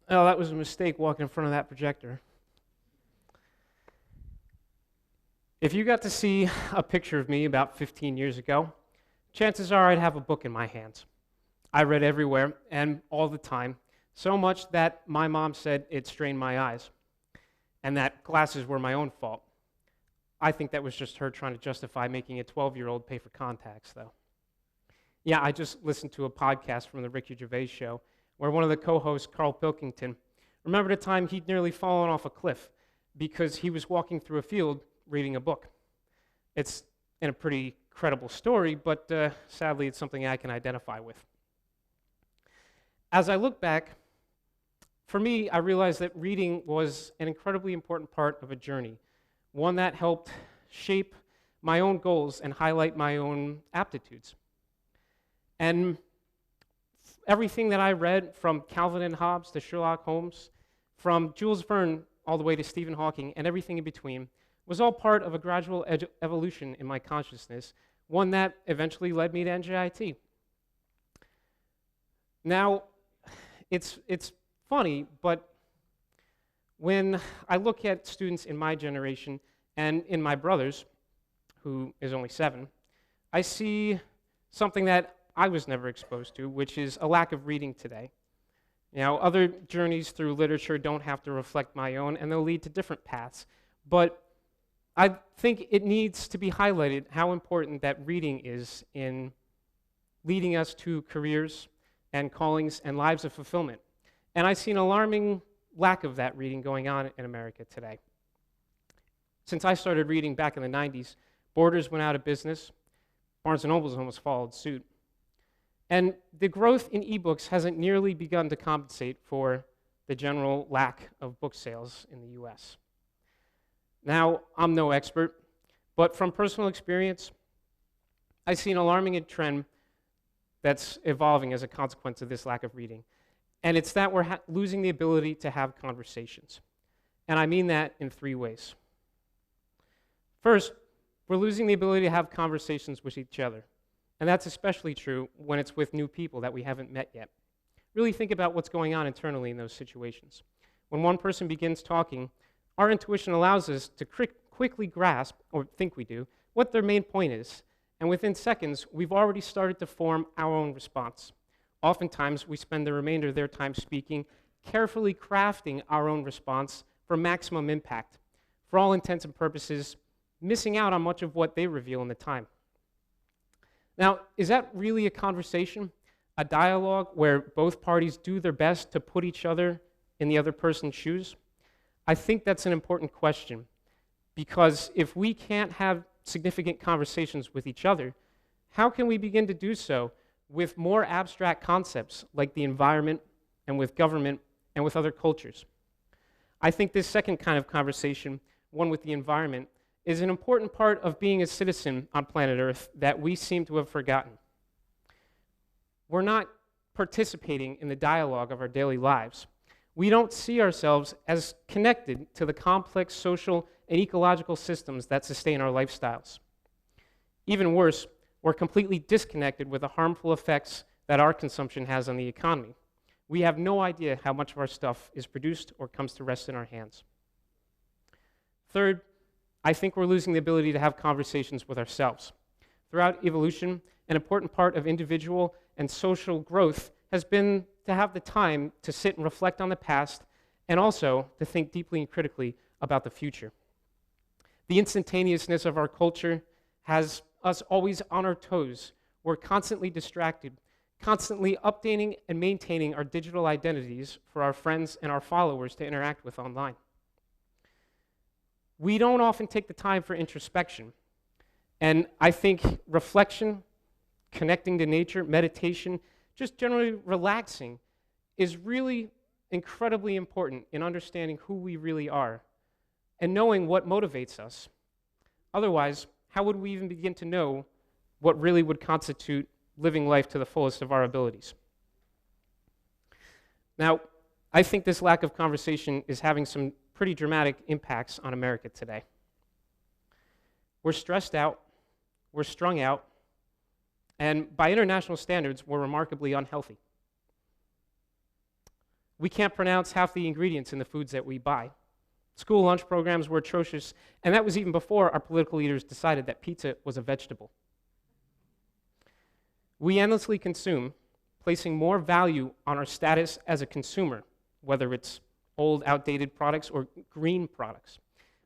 Oh, that was a mistake walking in front of that projector. If you got to see a picture of me about 15 years ago, chances are I'd have a book in my hands. I read everywhere and all the time, so much that my mom said it strained my eyes, and that glasses were my own fault. I think that was just her trying to justify making a 12-year-old pay for contacts, though. Yeah, I just listened to a podcast from the Ricky Gervais show where one of the co-hosts, Carl Pilkington, remembered a time he'd nearly fallen off a cliff because he was walking through a field reading a book. It's a pretty credible story, but sadly it's something I can identify with. As I look back, for me, I realized that reading was an incredibly important part of a journey, one that helped shape my own goals and highlight my own aptitudes. And everything that I read, from Calvin and Hobbes to Sherlock Holmes, from Jules Verne all the way to Stephen Hawking, and everything in between, was all part of a gradual evolution in my consciousness, one that eventually led me to NJIT. Now, it's funny, but when I look at students in my generation and in my brother's, who is only 7, I see something that I was never exposed to, which is a lack of reading today. Now, other journeys through literature don't have to reflect my own, and they'll lead to different paths. But I think it needs to be highlighted how important that reading is in leading us to careers and callings and lives of fulfillment. And I see an alarming lack of that reading going on in America today. Since I started reading back in the 90s, Borders went out of business. Barnes & Noble's almost followed suit. And the growth in ebooks hasn't nearly begun to compensate for the general lack of book sales in the US. Now, I'm no expert, but from personal experience, I see an alarming trend that's evolving as a consequence of this lack of reading. And it's that we're losing the ability to have conversations. And I mean that in 3 ways. First, we're losing the ability to have conversations with each other. And that's especially true when it's with new people that we haven't met yet. Really think about what's going on internally in those situations. When one person begins talking, our intuition allows us to quickly grasp, or think we do, what their main point is. And within seconds, we've already started to form our own response. Oftentimes, we spend the remainder of their time speaking, carefully crafting our own response for maximum impact. For all intents and purposes, missing out on much of what they reveal in the time. Now, is that really a conversation? A dialogue where both parties do their best to put each other in the other person's shoes? I think that's an important question, because if we can't have significant conversations with each other, how can we begin to do so with more abstract concepts like the environment and with government and with other cultures? I think this second kind of conversation, one with the environment, is an important part of being a citizen on planet Earth that we seem to have forgotten. We're not participating in the dialogue of our daily lives. We don't see ourselves as connected to the complex social and ecological systems that sustain our lifestyles. Even worse, we're completely disconnected with the harmful effects that our consumption has on the economy. We have no idea how much of our stuff is produced or comes to rest in our hands. Third, I think we're losing the ability to have conversations with ourselves. Throughout evolution, an important part of individual and social growth has been to have the time to sit and reflect on the past and also to think deeply and critically about the future. The instantaneousness of our culture has us always on our toes. We're constantly distracted, constantly updating and maintaining our digital identities for our friends and our followers to interact with online. We don't often take the time for introspection. And I think reflection, connecting to nature, meditation, just generally relaxing is really incredibly important in understanding who we really are and knowing what motivates us. Otherwise, how would we even begin to know what really would constitute living life to the fullest of our abilities? Now, I think this lack of conversation is having some pretty dramatic impacts on America today. We're stressed out, we're strung out, and by international standards, we're remarkably unhealthy. We can't pronounce half the ingredients in the foods that we buy. School lunch programs were atrocious, and that was even before our political leaders decided that pizza was a vegetable. We endlessly consume, placing more value on our status as a consumer, whether it's old, outdated products or green products.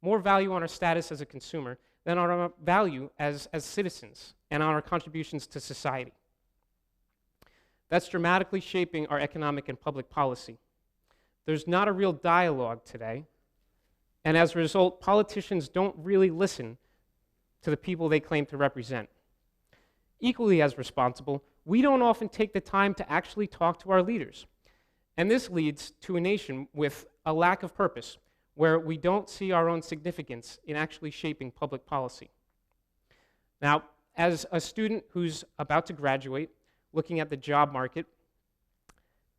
More value on our status as a consumer than on our value as citizens and on our contributions to society. That's dramatically shaping our economic and public policy. There's not a real dialogue today, and as a result, politicians don't really listen to the people they claim to represent. Equally as responsible, we don't often take the time to actually talk to our leaders. And this leads to a nation with a lack of purpose, where we don't see our own significance in actually shaping public policy. Now, as a student who's about to graduate, looking at the job market,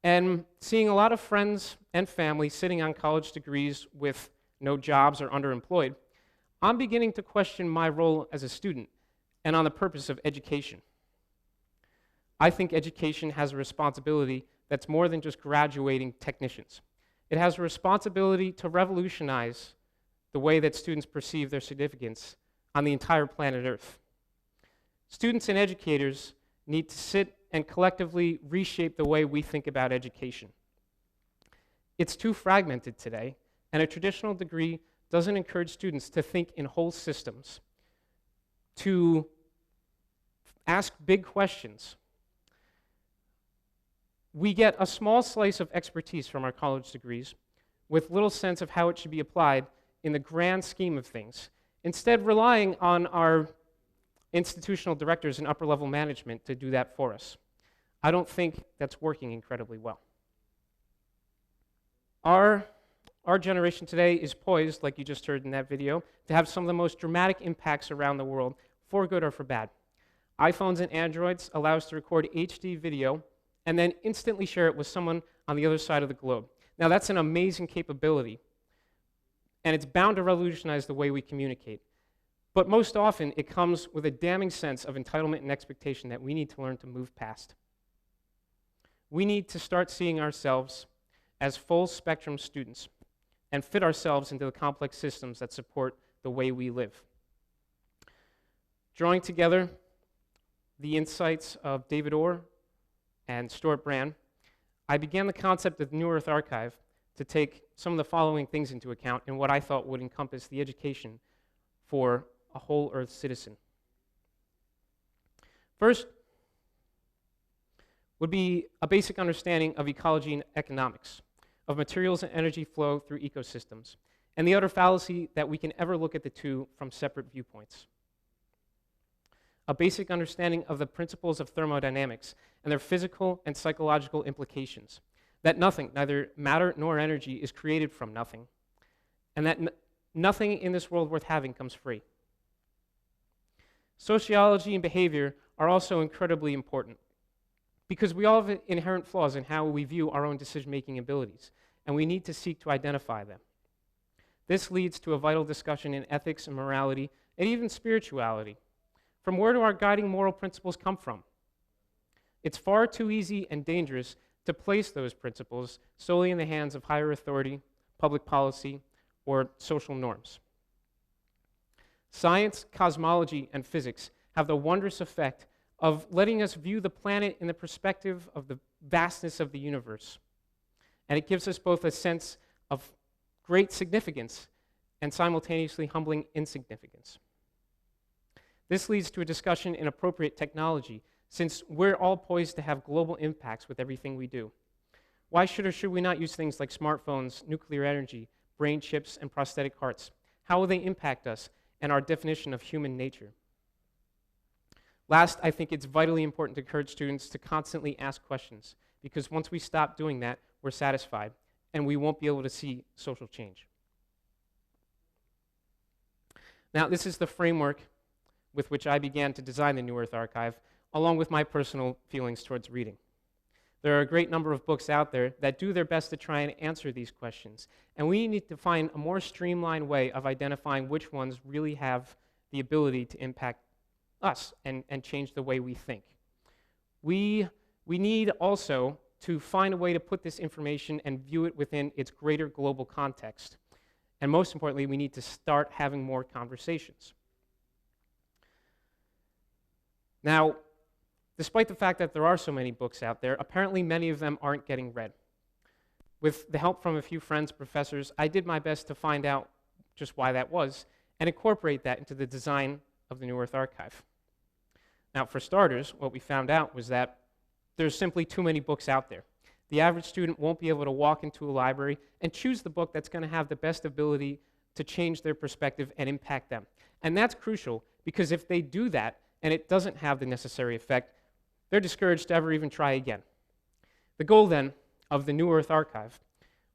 and seeing a lot of friends and family sitting on college degrees with no jobs or underemployed, I'm beginning to question my role as a student and on the purpose of education. I think education has a responsibility that's more than just graduating technicians. It has a responsibility to revolutionize the way that students perceive their significance on the entire planet Earth. Students and educators need to sit and collectively reshape the way we think about education. It's too fragmented today, and a traditional degree doesn't encourage students to think in whole systems, to ask big questions. We get a small slice of expertise from our college degrees with little sense of how it should be applied in the grand scheme of things, instead relying on our institutional directors and upper-level management to do that for us. I don't think that's working incredibly well. Our generation today is poised, like you just heard in that video, to have some of the most dramatic impacts around the world, for good or for bad. iPhones and Androids allow us to record HD video and then instantly share it with someone on the other side of the globe. Now, that's an amazing capability, and it's bound to revolutionize the way we communicate. But most often, it comes with a damning sense of entitlement and expectation that we need to learn to move past. We need to start seeing ourselves as full-spectrum students and fit ourselves into the complex systems that support the way we live. Drawing together the insights of David Orr and Stuart Brand, I began the concept of the New Earth Archive to take some of the following things into account in what I thought would encompass the education for a whole Earth citizen. First would be a basic understanding of ecology and economics, of materials and energy flow through ecosystems, and the utter fallacy that we can ever look at the two from separate viewpoints. A basic understanding of the principles of thermodynamics and their physical and psychological implications, that nothing, neither matter nor energy, is created from nothing, and that nothing in this world worth having comes free. Sociology and behavior are also incredibly important because we all have inherent flaws in how we view our own decision-making abilities, and we need to seek to identify them. This leads to a vital discussion in ethics and morality and even spirituality. From where do our guiding moral principles come from? It's far too easy and dangerous to place those principles solely in the hands of higher authority, public policy, or social norms. Science, cosmology, and physics have the wondrous effect of letting us view the planet in the perspective of the vastness of the universe. And it gives us both a sense of great significance and simultaneously humbling insignificance. This leads to a discussion in appropriate technology, since we're all poised to have global impacts with everything we do. Why should or should we not use things like smartphones, nuclear energy, brain chips, and prosthetic hearts? How will they impact us and our definition of human nature? Last, I think it's vitally important to encourage students to constantly ask questions, because once we stop doing that, we're satisfied, and we won't be able to see social change. Now, this is the framework with which I began to design the New Earth Archive, along with my personal feelings towards reading. There are a great number of books out there that do their best to try and answer these questions, and we need to find a more streamlined way of identifying which ones really have the ability to impact us and change the way we think. We need also to find a way to put this information and view it within its greater global context. And most importantly, we need to start having more conversations. Now, despite the fact that there are so many books out there, apparently many of them aren't getting read. With the help from a few friends, professors, I did my best to find out just why that was and incorporate that into the design of the New Earth Archive. Now, for starters, what we found out was that there's simply too many books out there. The average student won't be able to walk into a library and choose the book that's going to have the best ability to change their perspective and impact them. And that's crucial, because if they do that and it doesn't have the necessary effect, they're discouraged to ever even try again. The goal then of the New Earth Archive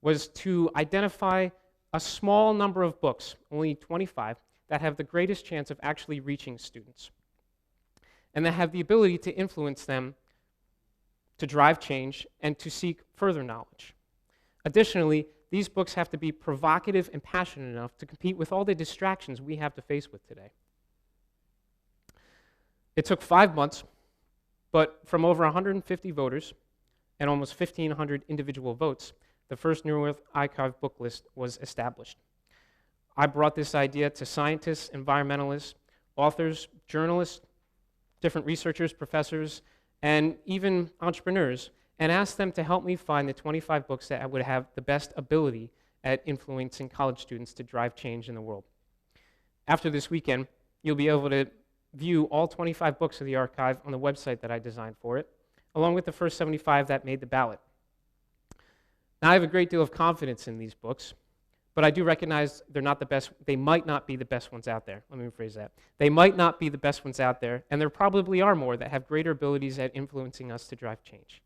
was to identify a small number of books, only 25, that have the greatest chance of actually reaching students, and that have the ability to influence them to drive change and to seek further knowledge. Additionally, these books have to be provocative and passionate enough to compete with all the distractions we have to face with today. It took 5 months, but from over 150 voters and almost 1,500 individual votes, the first New Earth Archive book list was established. I brought this idea to scientists, environmentalists, authors, journalists, different researchers, professors, and even entrepreneurs, and asked them to help me find the 25 books that would have the best ability at influencing college students to drive change in the world. After this weekend, you'll be able to view all 25 books of the archive on the website that I designed for it, along with the first 75 that made the ballot. Now, I have a great deal of confidence in these books, but I do recognize they're not the best. They might not be the best ones out there. Let me rephrase that. They might not be the best ones out there, and there probably are more that have greater abilities at influencing us to drive change.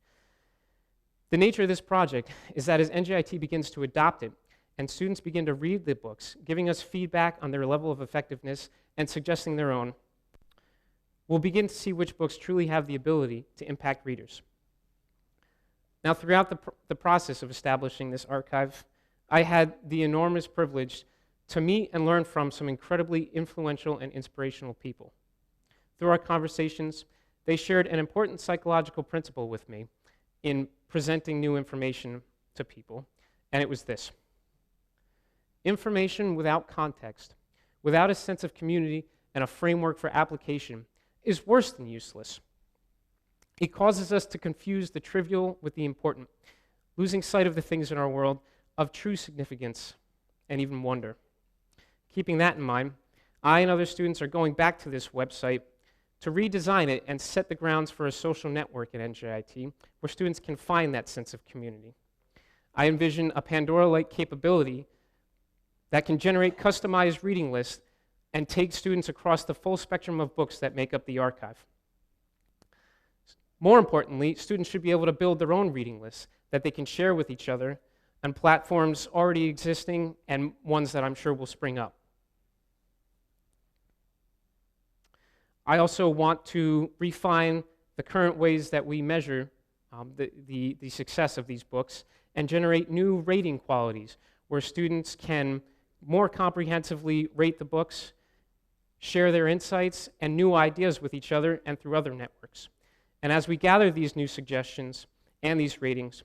The nature of this project is that as NJIT begins to adopt it, and students begin to read the books, giving us feedback on their level of effectiveness and suggesting their own, we'll begin to see which books truly have the ability to impact readers. Now, throughout the process of establishing this archive, I had the enormous privilege to meet and learn from some incredibly influential and inspirational people. Through our conversations, they shared an important psychological principle with me in presenting new information to people, and it was this: information without context, without a sense of community and a framework for application, is worse than useless. It causes us to confuse the trivial with the important, losing sight of the things in our world of true significance and even wonder. Keeping that in mind, I and other students are going back to this website to redesign it and set the grounds for a social network at NJIT where students can find that sense of community. I envision a Pandora-like capability that can generate customized reading lists and take students across the full spectrum of books that make up the archive. More importantly, students should be able to build their own reading lists that they can share with each other on platforms already existing and ones that I'm sure will spring up. I also want to refine the current ways that we measure the success of these books and generate new rating qualities where students can more comprehensively rate the books, share their insights and new ideas with each other and through other networks. And as we gather these new suggestions and these ratings,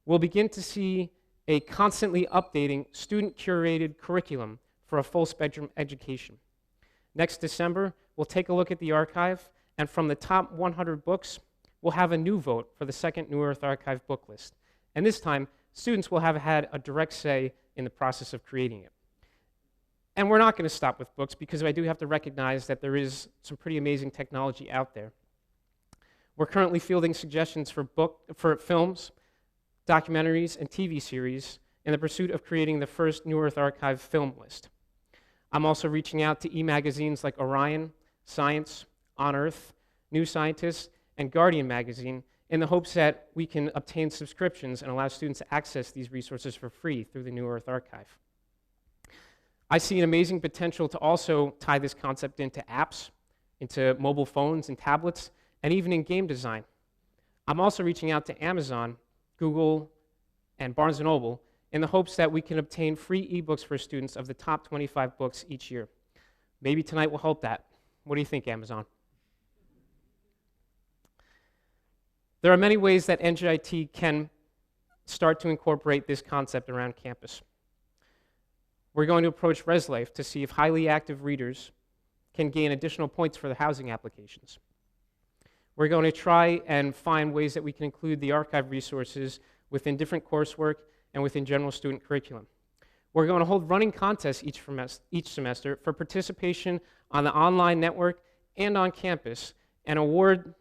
we'll begin to see a constantly updating student-curated curriculum for a full-spectrum education. Next December, we'll take a look at the archive, and from the top 100 books, we'll have a new vote for the second New Earth Archive book list. And this time, students will have had a direct say in the process of creating it. And we're not going to stop with books, because I do have to recognize that there is some pretty amazing technology out there. We're currently fielding suggestions for films, documentaries, and TV series in the pursuit of creating the first New Earth Archive film list. I'm also reaching out to e-magazines like Orion, Science, On Earth, New Scientist, and Guardian magazine in the hopes that we can obtain subscriptions and allow students to access these resources for free through the New Earth Archive. I see an amazing potential to also tie this concept into apps, into mobile phones and tablets, and even in game design. I'm also reaching out to Amazon, Google, and Barnes & Noble in the hopes that we can obtain free ebooks for students of the top 25 books each year. Maybe tonight will help that. What do you think, Amazon? There are many ways that NJIT can start to incorporate this concept around campus. We're going to approach ResLife to see if highly active readers can gain additional points for the housing applications. We're going to try and find ways that we can include the archive resources within different coursework and within general student curriculum. We're going to hold running contests each semester for participation on the online network and on campus, and award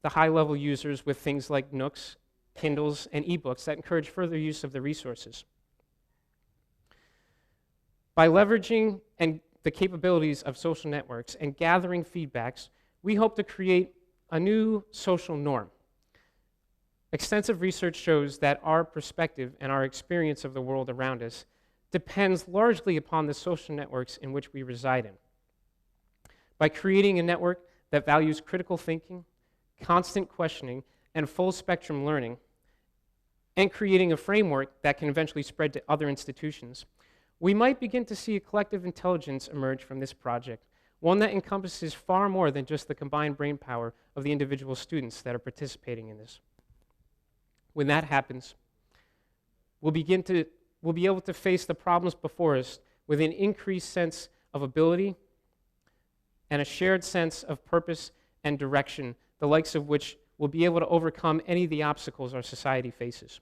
the high-level users with things like Nooks, Kindles, and ebooks that encourage further use of the resources. By leveraging the capabilities of social networks and gathering feedbacks, we hope to create a new social norm. Extensive research shows that our perspective and our experience of the world around us depends largely upon the social networks in which we reside in. By creating a network that values critical thinking, constant questioning, and full spectrum learning, and creating a framework that can eventually spread to other institutions, we might begin to see a collective intelligence emerge from this project, one that encompasses far more than just the combined brainpower of the individual students that are participating in this. When that happens, we'll be able to face the problems before us with an increased sense of ability and a shared sense of purpose and direction, the likes of which will be able to overcome any of the obstacles our society faces.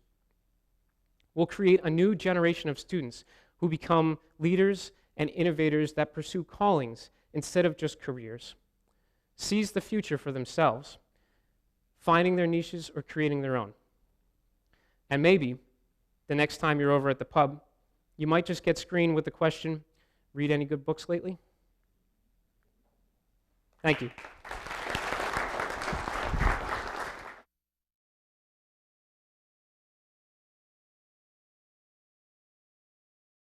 We'll create a new generation of students who become leaders and innovators that pursue callings instead of just careers, seize the future for themselves, finding their niches or creating their own. And maybe the next time you're over at the pub, you might just get screened with the question, read any good books lately? Thank you.